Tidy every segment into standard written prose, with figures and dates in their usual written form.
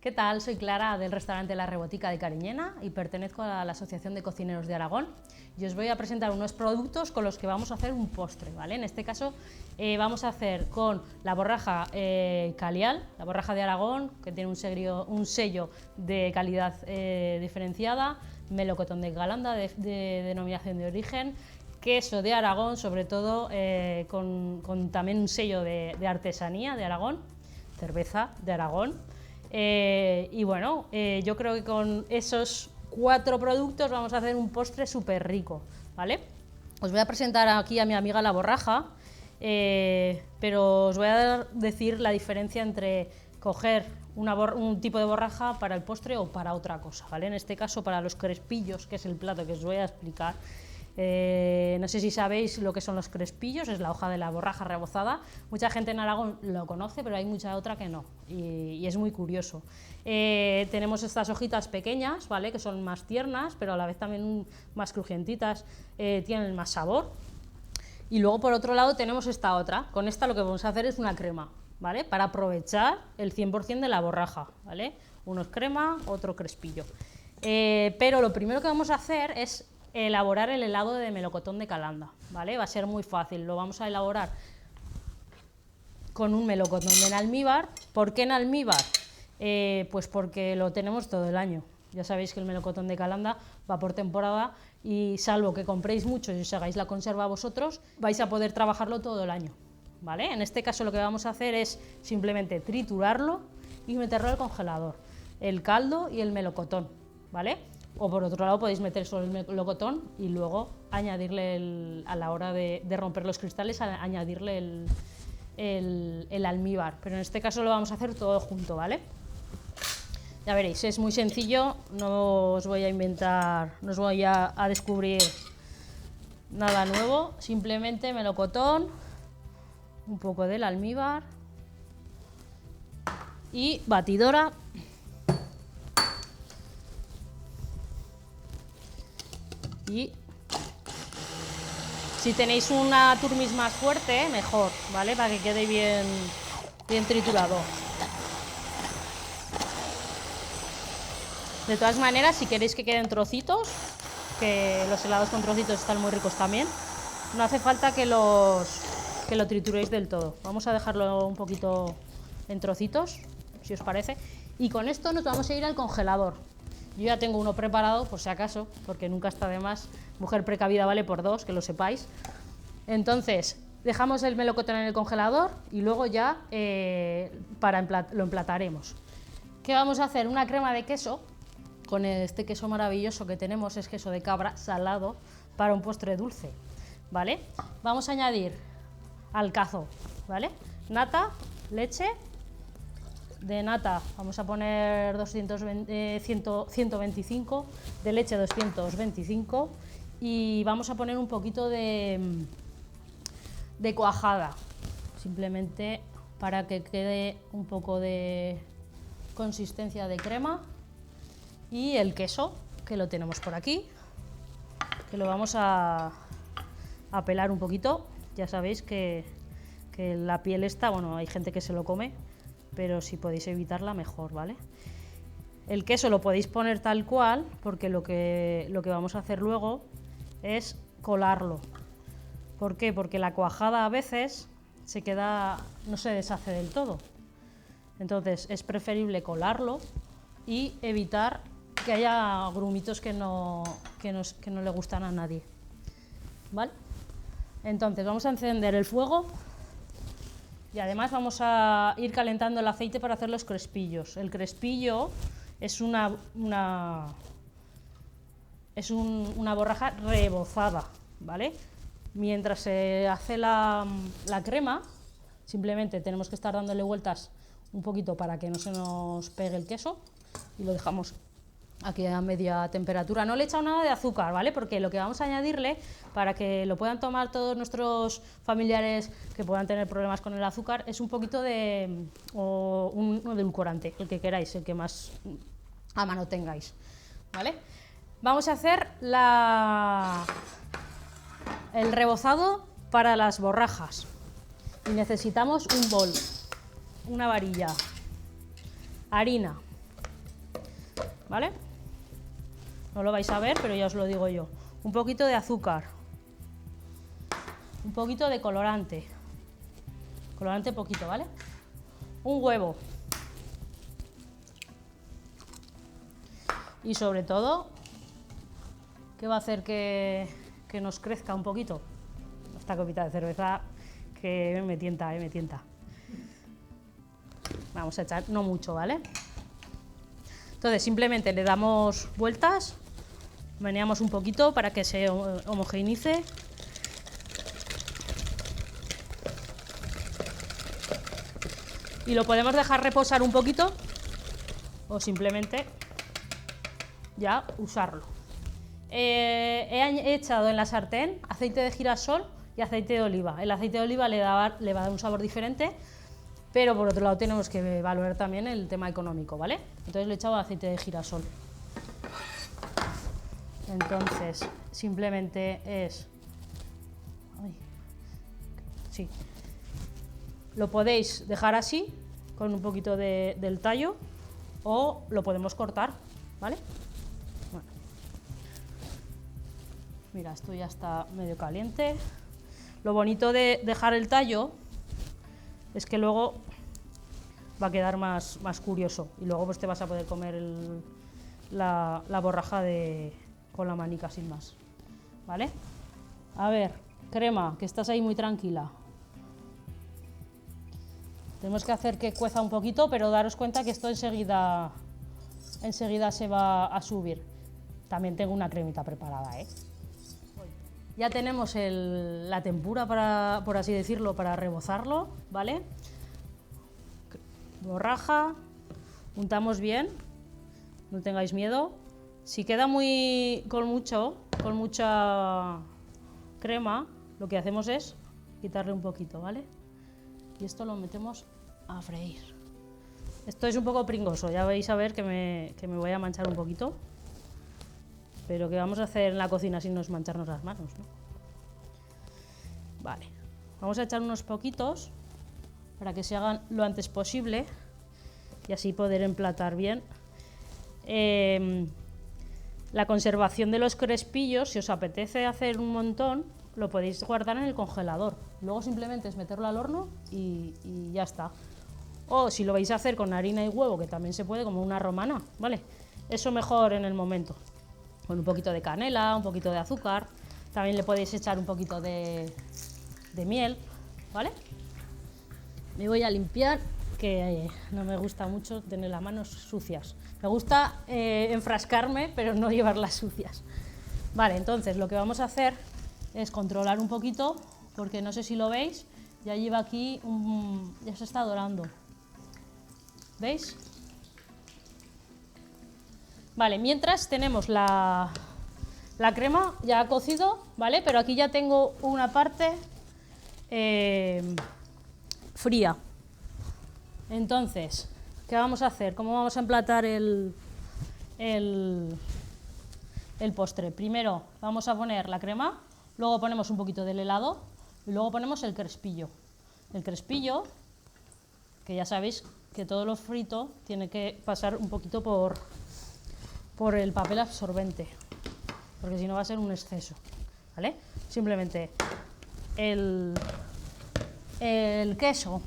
¿Qué tal? Soy Clara del restaurante La Rebotica de Cariñena y pertenezco a la Asociación de Cocineros de Aragón y os voy a presentar unos productos con los que vamos a hacer un postre, ¿vale? En este caso vamos a hacer con la borraja Calial, la borraja de Aragón, que tiene un sello de calidad diferenciada, melocotón de Calanda de denominación de origen, queso de Aragón, sobre todo con también un sello de artesanía de Aragón, cerveza de Aragón. Y bueno, yo creo que con esos 4 productos vamos a hacer un postre súper rico, ¿vale? Os voy a presentar aquí a mi amiga la borraja, pero os voy a decir la diferencia entre coger un tipo de borraja para el postre o para otra cosa, ¿vale? En este caso para los crespillos, que es el plato que os voy a explicar. No sé si sabéis lo que son los crespillos, es la hoja de la borraja rebozada. Mucha gente en Aragón lo conoce, pero hay mucha otra que no, y es muy curioso. Tenemos estas hojitas pequeñas, ¿vale? Que son más tiernas, pero a la vez también más crujientitas, tienen más sabor. Y luego por otro lado tenemos esta otra. Con esta lo que vamos a hacer es una crema, ¿vale? Para aprovechar el 100% de la borraja, ¿vale? Uno es crema, otro crespillo. Pero lo primero que vamos a hacer es elaborar el helado de melocotón de Calanda, ¿vale? Va a ser muy fácil, lo vamos a elaborar con un melocotón en almíbar. ¿Por qué en almíbar? Pues porque lo tenemos todo el año. Ya sabéis que el melocotón de Calanda va por temporada y salvo que compréis mucho y os hagáis la conserva vosotros, vais a poder trabajarlo todo el año, ¿vale? En este caso lo que vamos a hacer es simplemente triturarlo y meterlo al congelador, el caldo y el melocotón, ¿vale? O por otro lado podéis meter solo el melocotón y luego añadirle, a la hora de romper los cristales, añadirle el almíbar. Pero en este caso lo vamos a hacer todo junto, ¿vale? Ya veréis, es muy sencillo, no os voy a inventar, no os voy a descubrir nada nuevo. Simplemente melocotón, un poco del almíbar y batidora. Y si tenéis una turmis más fuerte, mejor, ¿vale? Para que quede bien triturado. De todas maneras, si queréis que queden trocitos, que los helados con trocitos están muy ricos también, no hace falta que lo trituréis del todo. Vamos a dejarlo un poquito en trocitos, si os parece. Y con esto nos vamos a ir al congelador. Yo ya tengo uno preparado, por si acaso, porque nunca está de más. Mujer precavida vale por 2, que lo sepáis. Entonces, dejamos el melocotón en el congelador y luego ya lo emplataremos. ¿Qué vamos a hacer? Una crema de queso, con este queso maravilloso que tenemos, es queso de cabra salado, para un postre dulce, ¿vale? Vamos a añadir al cazo, ¿vale? Nata, leche. De nata vamos a poner 125, de leche 225 y vamos a poner un poquito de cuajada, simplemente para que quede un poco de consistencia de crema, y el queso, que lo tenemos por aquí, que lo vamos a pelar un poquito. Ya sabéis que la piel está, bueno, hay gente que se lo come, pero si podéis evitarla, mejor, ¿vale? El queso lo podéis poner tal cual, porque lo que vamos a hacer luego es colarlo. ¿Por qué? Porque la cuajada a veces no se deshace del todo. Entonces es preferible colarlo y evitar que haya grumitos que no le gustan a nadie, ¿vale? Entonces vamos a encender el fuego. Y además vamos a ir calentando el aceite para hacer los crespillos. El crespillo es una borraja rebozada, ¿vale? Mientras se hace la crema, simplemente tenemos que estar dándole vueltas un poquito para que no se nos pegue el queso y lo dejamos aquí a media temperatura. No le he echado nada de azúcar, ¿vale? Porque lo que vamos a añadirle, para que lo puedan tomar todos nuestros familiares que puedan tener problemas con el azúcar, es un poquito un edulcorante, el que queráis, el que más a mano tengáis, ¿vale? Vamos a hacer el rebozado para las borrajas y necesitamos un bol, una varilla, harina, ¿vale? No lo vais a ver, pero ya os lo digo yo. Un poquito de azúcar, un poquito de colorante, colorante poquito, ¿vale? Un huevo. Y sobre todo, ¿qué va a hacer que nos crezca un poquito? Esta copita de cerveza que me tienta, me tienta. Vamos a echar no mucho, ¿vale? Entonces simplemente le damos vueltas, meneamos un poquito para que se homogeneice. Y lo podemos dejar reposar un poquito o simplemente ya usarlo. He echado en la sartén aceite de girasol y aceite de oliva. El aceite de oliva le va a dar un sabor diferente, pero por otro lado tenemos que valorar también el tema económico, ¿vale? Entonces le he echado aceite de girasol. Entonces simplemente es... Sí. Lo podéis dejar así, con un poquito del tallo, o lo podemos cortar, ¿vale? Bueno. Mira, esto ya está medio caliente. Lo bonito de dejar el tallo es que luego va a quedar más curioso y luego pues te vas a poder comer la borraja con la manica sin más, ¿vale? A ver, crema, que estás ahí muy tranquila. Tenemos que hacer que cueza un poquito, pero daros cuenta que esto enseguida se va a subir. También tengo una cremita preparada, ¿eh? Ya tenemos la tempura, por así decirlo, para rebozarlo, ¿vale? Borraja, untamos bien, no tengáis miedo. Si queda con mucha crema, lo que hacemos es quitarle un poquito, ¿vale? Y esto lo metemos a freír. Esto es un poco pringoso, ya vais a ver que me voy a manchar un poquito. Pero ¿qué vamos a hacer en la cocina sin mancharnos las manos, ¿no? Vale, vamos a echar unos poquitos para que se hagan lo antes posible y así poder emplatar bien. La conservación de los crespillos, si os apetece hacer un montón, lo podéis guardar en el congelador. Luego simplemente es meterlo al horno y ya está. O si lo vais a hacer con harina y huevo, que también se puede, como una romana, ¿vale? Eso mejor en el momento. Con un poquito de canela, un poquito de azúcar. También le podéis echar un poquito de miel, ¿vale? Me voy a limpiar, que no me gusta mucho tener las manos sucias. Me gusta enfrascarme, pero no llevarlas sucias. Vale, entonces lo que vamos a hacer es controlar un poquito, porque no sé si lo veis, ya lleva aquí, ya se está dorando. ¿Veis? Vale, mientras tenemos la crema ya ha cocido, ¿vale? Pero aquí ya tengo una parte fría. Entonces, ¿qué vamos a hacer? ¿Cómo vamos a emplatar el postre? Primero vamos a poner la crema, luego ponemos un poquito del helado y luego ponemos el crespillo. El crespillo, que ya sabéis que todo lo frito tiene que pasar un poquito por el papel absorbente, porque si no va a ser un exceso, ¿vale? Simplemente el queso.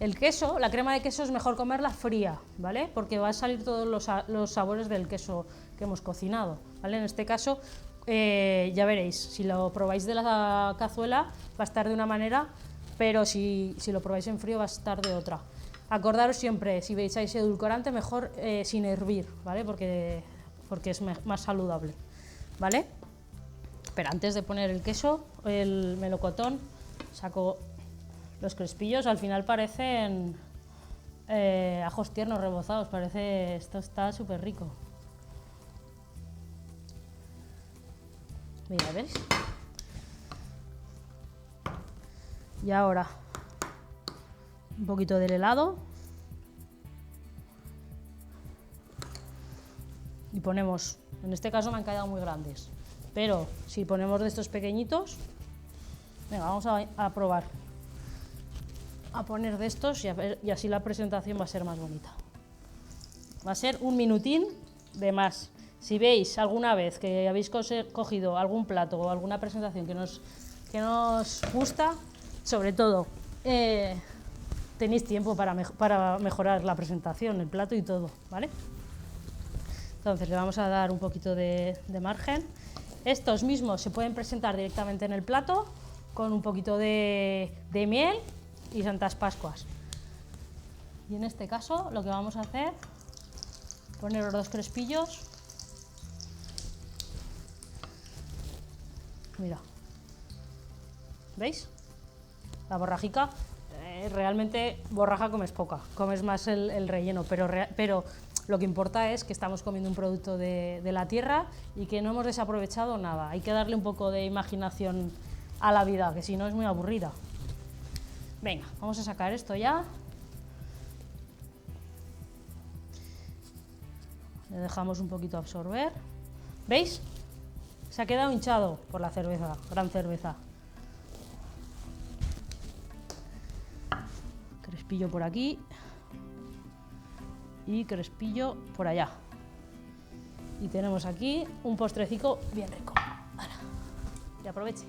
El queso, la crema de queso es mejor comerla fría, ¿vale? Porque va a salir todos los sabores del queso que hemos cocinado, ¿vale? En este caso, ya veréis, si lo probáis de la cazuela va a estar de una manera, pero si lo probáis en frío va a estar de otra. Acordaros siempre, si veis ese edulcorante, mejor sin hervir, ¿vale? Porque es más saludable, ¿vale? Pero antes de poner el queso, el melocotón, saco los crespillos, al final parecen ajos tiernos rebozados, esto está súper rico. Mira, ¿ves? Y ahora un poquito del helado y ponemos, en este caso me han quedado muy grandes, pero si ponemos de estos pequeñitos, venga, vamos a probar a poner de estos y así la presentación va a ser más bonita. va a ser un minutín de más. Si veis alguna vez que habéis cogido algún plato o alguna presentación que nos gusta, sobre todo tenéis tiempo para mejorar la presentación, el plato y todo, ¿vale? Entonces le vamos a dar un poquito de margen. Estos mismos se pueden presentar directamente en el plato con un poquito de miel y Santas Pascuas. Y en este caso lo que vamos a hacer, poner los 2 crespillos. Mira, ¿veis? La borrajica, realmente borraja comes poca, comes más el relleno, pero lo que importa es que estamos comiendo un producto de la tierra y que no hemos desaprovechado nada. Hay que darle un poco de imaginación a la vida, que si no es muy aburrida. Venga, vamos a sacar esto ya. Le dejamos un poquito absorber. ¿Veis? Se ha quedado hinchado por la cerveza, gran cerveza. Crespillo por aquí y crespillo por allá. Y tenemos aquí un postrecico bien rico. ¡Hala! Y aproveche.